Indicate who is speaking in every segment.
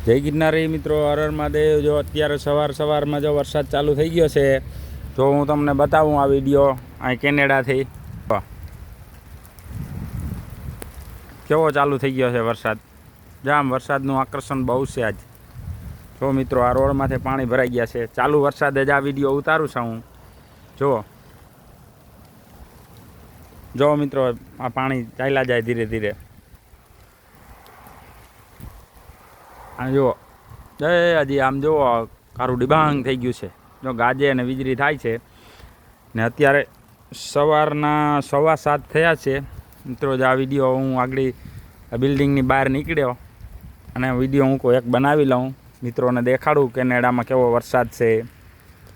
Speaker 1: જય ગિરનારી મિત્રો, હર હર મહાદેવ। જો અત્યારે સવારમાં જો વરસાદ ચાલુ થઈ ગયો છે, તો હું તમને બતાવું આ વિડીયો અહીં કેનેડાથી કેવો ચાલુ થઈ ગયો છે વરસાદ। જામ વરસાદનું આકર્ષણ બહુ છે આજ। જો મિત્રો, આ રોડમાંથી પાણી ભરાઈ ગયા છે। ચાલુ વરસાદે જ આ વિડીયો ઉતારું છું હું। જો મિત્રો, આ પાણી ચાલ્યા જાય ધીરે ધીરે। આ જુઓ, હજી આમ જુઓ, કારું ડિબાંગ થઈ ગયું છે। જો ગાજે અને વીજળી થાય છે ને અત્યારે સવારના 7:15 થયા છે મિત્રો। જ આ વિડીયો હું આગળ બિલ્ડિંગની બહાર નીકળ્યો અને વિડીયો હું કોઈ એક બનાવી લઉં, મિત્રોને દેખાડું કેનેડામાં કેવો વરસાદ છે।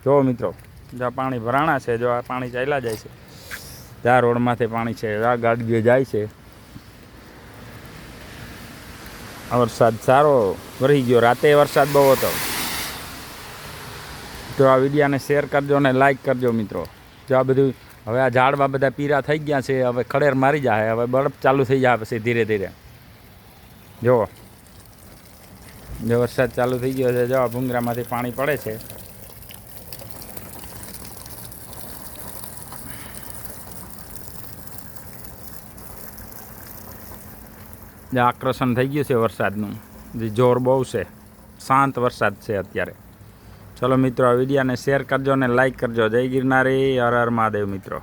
Speaker 1: જો મિત્રો, જ્યાં પાણી ભરાણા છે, જો આ પાણી ચાલ્યા જાય છે, જ્યાં રોડમાંથી પાણી છે, આ ગાડીઓ જાય છે। આ વરસાદ સારો વરસી ગયો, રાતે વરસાદ બહુ હતો। તો આ વિડીયાને શેર કરજો અને લાઈક કરજો મિત્રો। જો આ બધું હવે આ ઝાડવા બધા પીરા થઈ ગયા છે, હવે ખડેર મારી જાય, હવે બરફ ચાલુ થઈ જાય પછી ધીરે ધીરે। જો વરસાદ ચાલુ થઈ ગયો છે, જો ભૂંગરામાંથી પાણી પડે છે। જે આકર્ષણ થઈ ગયું છે વરસાદનું, જે જોર બહુ છે, શાંત વરસાદ છે અત્યારે। ચલો મિત્રો, આ વિડીયાને શેર કરજો અને લાઈક કરજો। જય ગિરનારી, હર હર મહાદેવ મિત્રો।